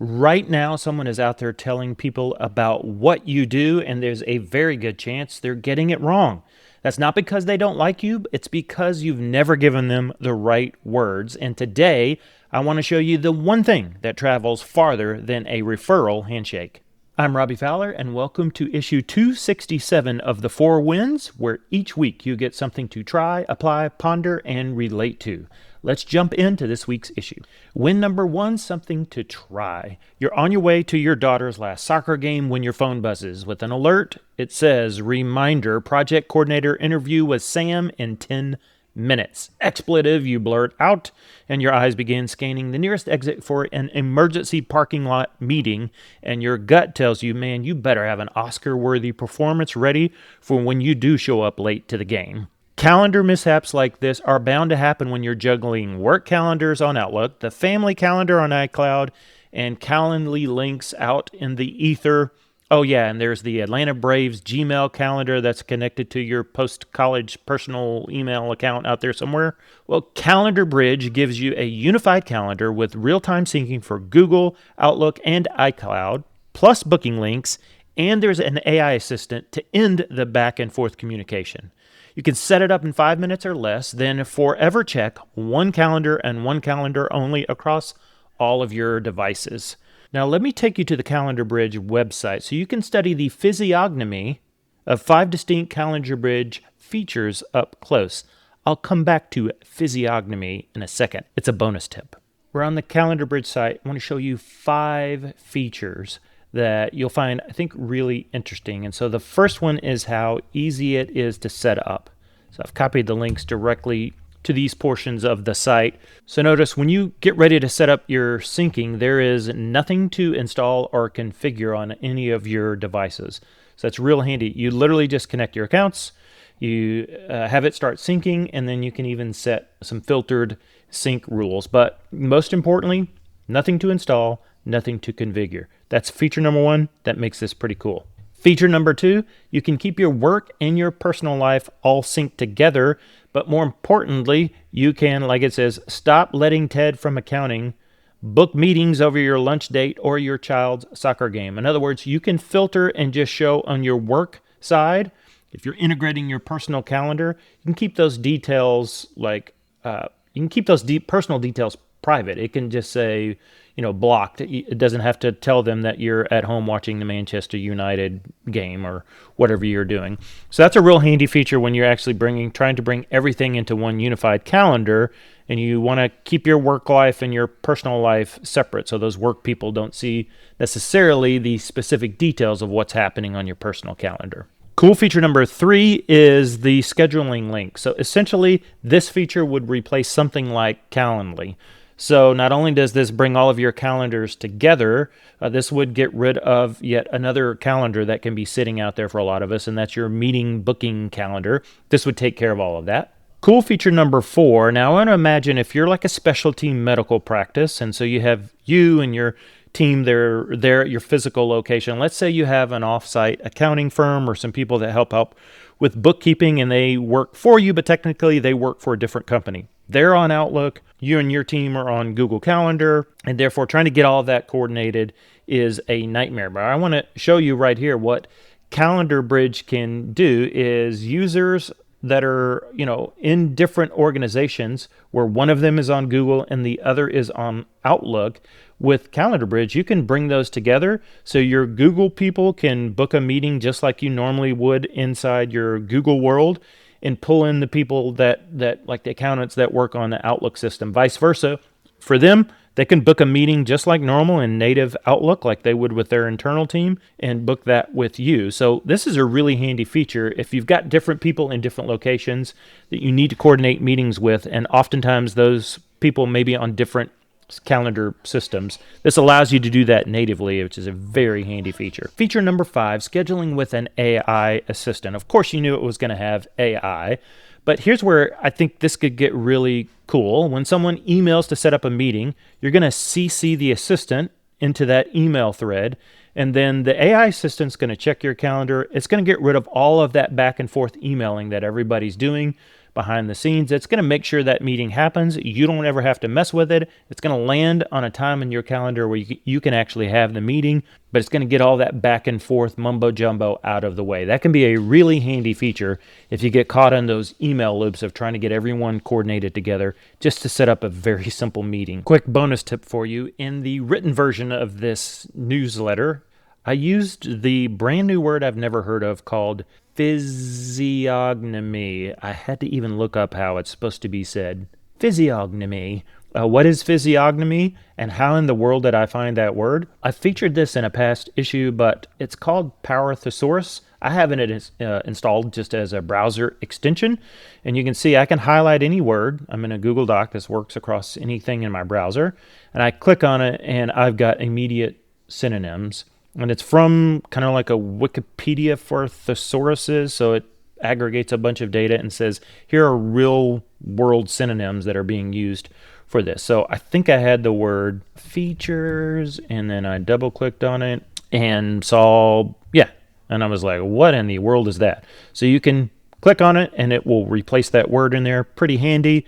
Right now, someone is out there telling people about what you do, and there's a very good chance they're getting it wrong. That's not because they don't like you, it's because you've never given them the right words. And today, I want to show you the one thing that travels farther than a referral handshake. I'm Robby Fowler, and welcome to issue 267 of The Four Wins, where each week you get something to try, apply, ponder, and relate to. Let's jump into this week's issue. Win number one, something to try. You're on your way to your daughter's last soccer game when your phone buzzes with an alert. It says, reminder, project coordinator interview with Sam in 10 minutes. Expletive, you blurt out, and your eyes begin scanning the nearest exit for an emergency parking lot meeting, and your gut tells you, man, you better have an Oscar-worthy performance ready for when you do show up late to the game. Calendar mishaps like this are bound to happen when you're juggling work calendars on Outlook, the family calendar on iCloud, and Calendly links out in the ether. Oh yeah, and there's the Atlanta Braves Gmail calendar that's connected to your post-college personal email account out there somewhere. Well, CalendarBridge gives you a unified calendar with real-time syncing for Google, Outlook, and iCloud, plus booking links, and there's an AI assistant to end the back and forth communication. You can set it up in 5 minutes or less, then forever check one calendar and one calendar only across all of your devices. Now let me take you to the CalendarBridge website so you can study the physiognomy of 5 distinct CalendarBridge features up close. I'll come back to physiognomy in a second. It's a bonus tip. We're on the CalendarBridge site. I want to show you 5 features that you'll find, I think, really interesting. And so the first one is how easy it is to set up. So I've copied the links directly to these portions of the site. So notice when you get ready to set up your syncing, there is nothing to install or configure on any of your devices. So that's real handy. You literally just connect your accounts, you have it start syncing, and then you can even set some filtered sync rules. But most importantly, nothing to install, nothing to configure. That's feature number one. That makes this pretty cool. Feature number 2, you can keep your work and your personal life all synced together, but more importantly, you can, like it says, stop letting Ted from accounting book meetings over your lunch date or your child's soccer game. In other words, you can filter and just show on your work side. If you're integrating your personal calendar, you can keep those details personal details private. It can just say, blocked. It doesn't have to tell them that you're at home watching the Manchester United game or whatever you're doing. So that's a real handy feature when you're actually trying to bring everything into one unified calendar, and you want to keep your work life and your personal life separate so those work people don't see necessarily the specific details of what's happening on your personal calendar. Cool feature number 3 is the scheduling link. So essentially, this feature would replace something like Calendly. So not only does this bring all of your calendars together, this would get rid of yet another calendar that can be sitting out there for a lot of us, and that's your meeting booking calendar. This would take care of all of that. Cool feature number 4. Now I want to imagine if you're like a specialty medical practice, and so you have you and your team there at your physical location. Let's say you have an off-site accounting firm or some people that help with bookkeeping, and they work for you, but technically they work for a different company. They're on Outlook, you and your team are on Google Calendar, and therefore trying to get all of that coordinated is a nightmare. But I want to show you right here what CalendarBridge can do is users that are, in different organizations where one of them is on Google and the other is on Outlook. With CalendarBridge, you can bring those together so your Google people can book a meeting just like you normally would inside your Google world, and pull in the people that like the accountants that work on the Outlook system. Vice versa, for them, they can book a meeting just like normal in native Outlook, like they would with their internal team, and book that with you. So this is a really handy feature if you've got different people in different locations that you need to coordinate meetings with, and oftentimes those people may be on different calendar systems. This allows you to do that natively, which is a very handy feature. Feature number 5, scheduling with an AI assistant. Of course, you knew it was going to have AI, but here's where I think this could get really cool. When someone emails to set up a meeting, you're going to CC the assistant into that email thread, and then the AI assistant's going to check your calendar. It's going to get rid of all of that back and forth emailing that everybody's doing behind the scenes. It's going to make sure that meeting happens. You don't ever have to mess with it. It's going to land on a time in your calendar where you can actually have the meeting, but it's going to get all that back and forth mumbo jumbo out of the way. That can be a really handy feature if you get caught in those email loops of trying to get everyone coordinated together just to set up a very simple meeting. Quick bonus tip for you. In the written version of this newsletter, I used the brand new word I've never heard of called physiognomy. I had to even look up how it's supposed to be said. Physiognomy. What is physiognomy and how in the world did I find that word? I featured this in a past issue, but it's called Power Thesaurus. I have it installed just as a browser extension, and you can see I can highlight any word. I'm in a Google Doc. This works across anything in my browser, and I click on it, and I've got immediate synonyms. And it's from kind of like a Wikipedia for thesauruses, so it aggregates a bunch of data and says, here are real world synonyms that are being used for this. So I think I had the word features, and then I double clicked on it and saw, and I was like, what in the world is that? So you can click on it and it will replace that word in there. Pretty handy.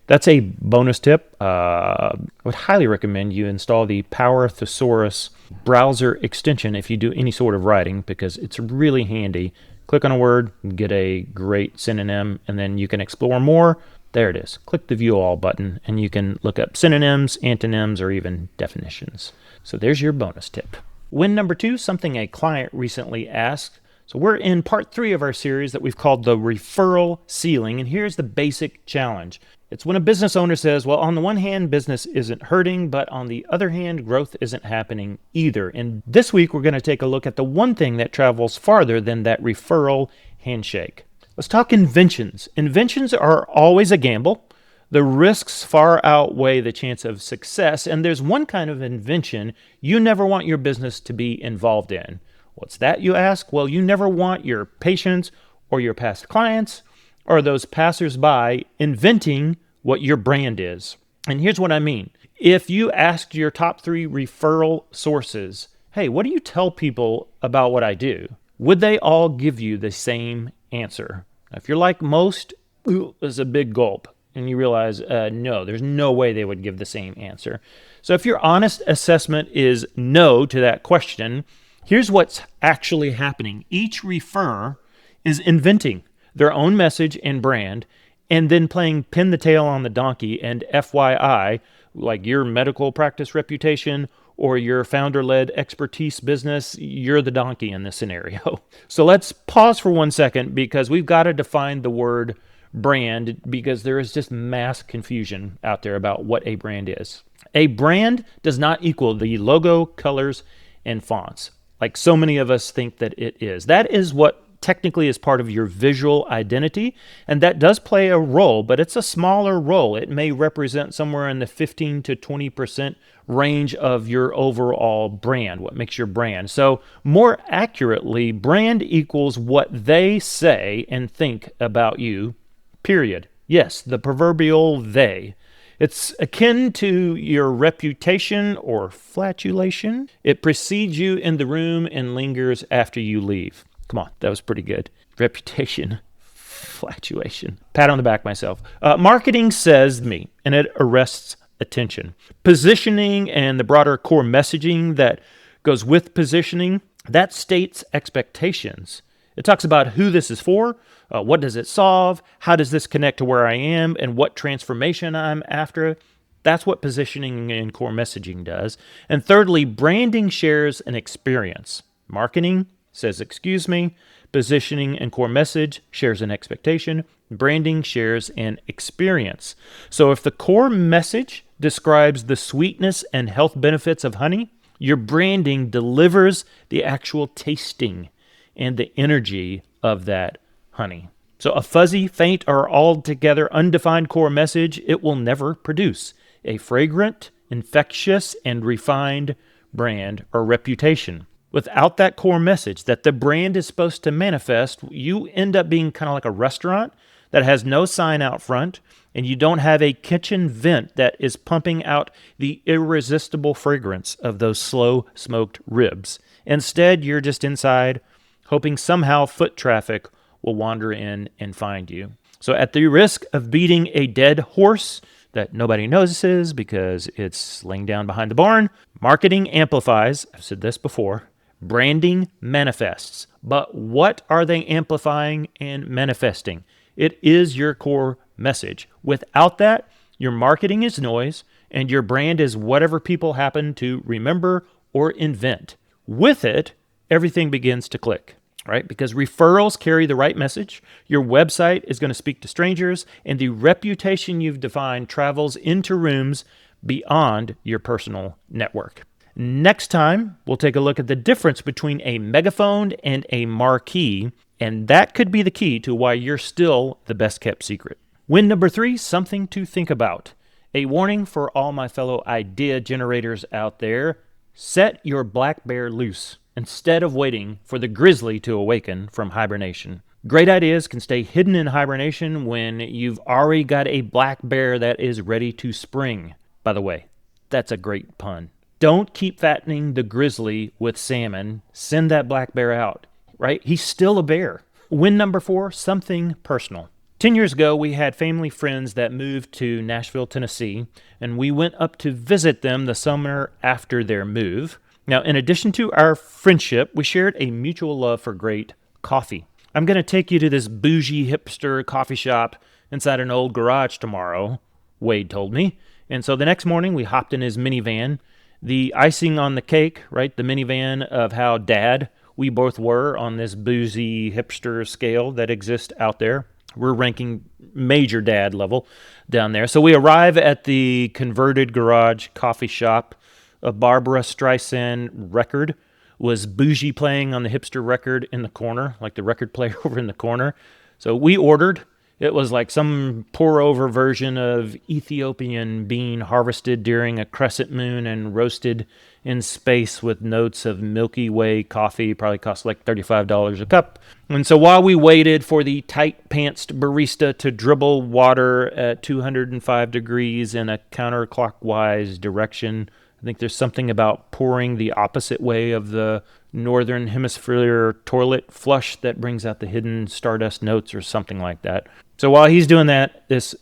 That's a bonus tip. I would highly recommend you install the Power Thesaurus browser extension if you do any sort of writing, because it's really handy. Click on a word, get a great synonym, and then you can explore more. There it is. Click the View All button, and you can look up synonyms, antonyms, or even definitions. So there's your bonus tip. Win number 2, something a client recently asked. So we're in part 3 of our series that we've called the Referral Ceiling, and here's the basic challenge. It's when a business owner says, well, on the one hand, business isn't hurting, but on the other hand, growth isn't happening either. And this week, we're going to take a look at the one thing that travels farther than that referral handshake. Let's talk inventions. Inventions are always a gamble. The risks far outweigh the chance of success, and there's one kind of invention you never want your business to be involved in. What's that, you ask? Well, you never want your patients or your past clients or those passersby inventing what your brand is. And here's what I mean. If you asked your top 3 referral sources, hey, what do you tell people about what I do? Would they all give you the same answer? If you're like most, there's a big gulp. And you realize, no, there's no way they would give the same answer. So if your honest assessment is no to that question, here's what's actually happening. Each referrer is inventing their own message and brand, and then playing pin the tail on the donkey and FYI, like your medical practice reputation or your founder-led expertise business, you're the donkey in this scenario. So let's pause for 1 second, because we've got to define the word brand, because there is just mass confusion out there about what a brand is. A brand does not equal the logo, colors, and fonts, like so many of us think that it is. That is what technically is part of your visual identity, and that does play a role, but it's a smaller role. It may represent somewhere in the 15 to 20% range of your overall brand, what makes your brand. So more accurately, brand equals what they say and think about you, period. Yes, the proverbial they. It's akin to your reputation or flatulation. It precedes you in the room and lingers after you leave. Come on, that was pretty good. Reputation, flatulation. Pat on the back myself. Marketing says me, and it arrests attention. Positioning and the broader core messaging that goes with positioning, that states expectations. It talks about who this is for, what does it solve, how does this connect to where I am, and what transformation I'm after. That's what positioning and core messaging does. And thirdly, branding shares an experience. Marketing says, excuse me. Positioning and core message shares an expectation. Branding shares an experience. So if the core message describes the sweetness and health benefits of honey, your branding delivers the actual tasting and the energy of that honey. So a fuzzy, faint, or altogether undefined core message, it will never produce a fragrant, infectious, and refined brand or reputation. Without that core message that the brand is supposed to manifest, you end up being kind of like a restaurant that has no sign out front, and you don't have a kitchen vent that is pumping out the irresistible fragrance of those slow smoked ribs. Instead, you're just inside, hoping somehow foot traffic will wander in and find you. So at the risk of beating a dead horse that nobody notices because it's laying down behind the barn, marketing amplifies, I've said this before, branding manifests. But what are they amplifying and manifesting? It is your core message. Without that, your marketing is noise and your brand is whatever people happen to remember or invent. With it, everything begins to click, right? Because referrals carry the right message, your website is going to speak to strangers, and the reputation you've defined travels into rooms beyond your personal network. Next time, we'll take a look at the difference between a megaphone and a marquee, and that could be the key to why you're still the best kept secret. Win number 3, something to think about. A warning for all my fellow idea generators out there: set your black bear loose instead of waiting for the grizzly to awaken from hibernation. Great ideas can stay hidden in hibernation when you've already got a black bear that is ready to spring. By the way, that's a great pun. Don't keep fattening the grizzly with salmon. Send that black bear out, right? He's still a bear. Win number 4, something personal. 10 years ago, we had family friends that moved to Nashville, Tennessee, and we went up to visit them the summer after their move. Now, in addition to our friendship, we shared a mutual love for great coffee. I'm going to take you to this bougie hipster coffee shop inside an old garage tomorrow, Wade told me. And so the next morning, we hopped in his minivan. The icing on the cake, right, the minivan of how dad we both were on this boozy hipster scale that exists out there. We're ranking major dad level down there. So we arrive at the converted garage coffee shop. A Barbara Streisand record was bougie playing on the hipster record in the corner, like the record player over in the corner. So we ordered. It was like some pour-over version of Ethiopian bean harvested during a crescent moon and roasted in space with notes of Milky Way coffee. Probably cost like $35 a cup. And so while we waited for the tight-pantsed barista to dribble water at 205 degrees in a counterclockwise direction, I think there's something about pouring the opposite way of the northern hemisphere toilet flush that brings out the hidden stardust notes or something like that. So while he's doing that, this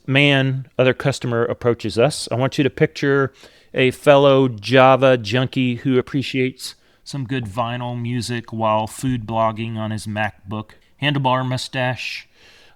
other customer approaches us. I want you to picture a fellow Java junkie who appreciates some good vinyl music while food blogging on his MacBook. Handlebar mustache,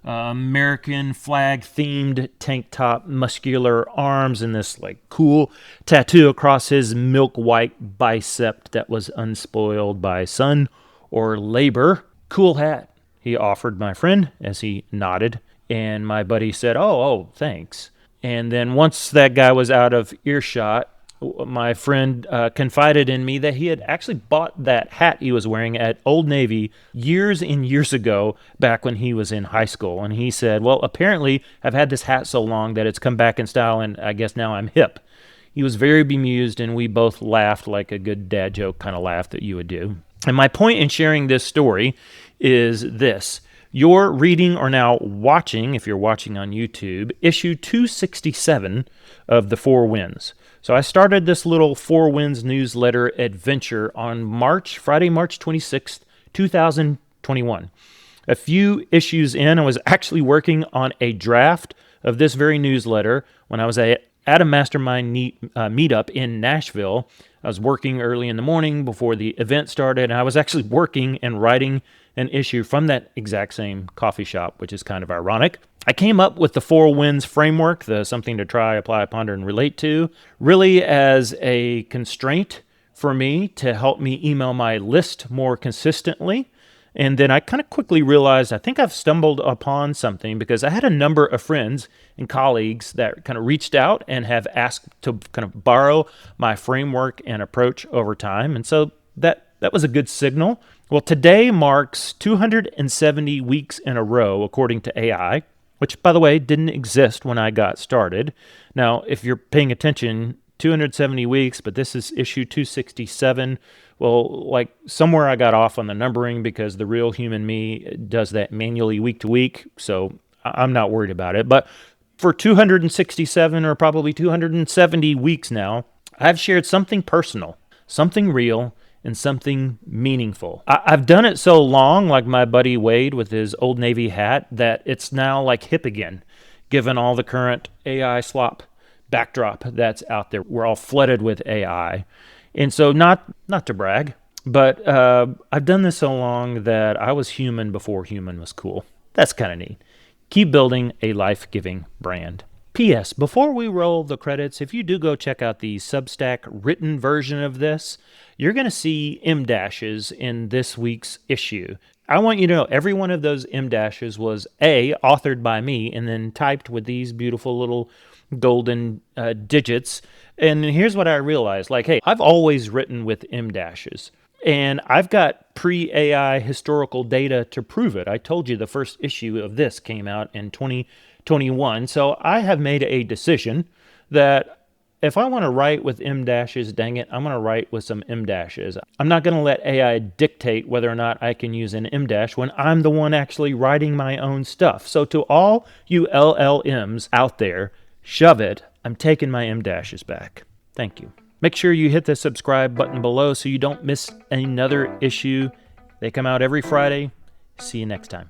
American flag themed tank top, muscular arms, and this like cool tattoo across his milk white bicep that was unspoiled by sun or labor. Cool hat, he offered my friend as he nodded, and my buddy said, oh, thanks. And then once that guy was out of earshot, my friend confided in me that he had actually bought that hat he was wearing at Old Navy years and years ago, back when he was in high school. And he said, well, apparently I've had this hat so long that it's come back in style, and I guess now I'm hip. He was very bemused, and we both laughed like a good dad joke kind of laugh that you would do. And my point in sharing this story is this. You're reading or now watching, if you're watching on YouTube, issue 267 of the 4 Winds. So I started this little 4 Winds newsletter adventure on Friday, March 26th, 2021. A few issues in, I was actually working on a draft of this very newsletter when I was at a mastermind meetup in Nashville. I was working early in the morning before the event started, and I was actually working and writing an issue from that exact same coffee shop, which is kind of ironic. I came up with the 4 Winds framework, the something to try, apply, ponder, and relate to, really as a constraint for me to help me email my list more consistently. And then I kind of quickly realized I think I've stumbled upon something, because I had a number of friends and colleagues that kind of reached out and have asked to kind of borrow my framework and approach over time. And so that was a good signal. Well, today marks 270 weeks in a row, according to AI, which, by the way, didn't exist when I got started. Now, if you're paying attention, 270 weeks, but this is issue 267. Well, like somewhere I got off on the numbering, because the real human me does that manually week to week, so I'm not worried about it. But for 267 or probably 270 weeks now, I've shared something personal, something real, and something meaningful. I've done it so long, like my buddy Wade with his Old Navy hat, that it's now like hip again, given all the current AI slop backdrop that's out there. We're all flooded with AI. And so not to brag, but I've done this so long that I was human before human was cool. That's kind of neat. Keep building a life-giving brand. P.S. Before we roll the credits, if you do go check out the Substack written version of this, you're going to see M dashes in this week's issue. I want you to know every one of those M dashes was A, authored by me, and then typed with these beautiful little golden digits. And here's what I realized. Like, hey, I've always written with M dashes. And I've got pre-AI historical data to prove it. I told you the first issue of this came out in 2021. So I have made a decision that if I want to write with M dashes, dang it, I'm going to write with some M dashes. I'm not going to let AI dictate whether or not I can use an M dash when I'm the one actually writing my own stuff. So to all you LLMs out there, shove it. I'm taking my M dashes back. Thank you. Make sure you hit the subscribe button below so you don't miss another issue. They come out every Friday. See you next time.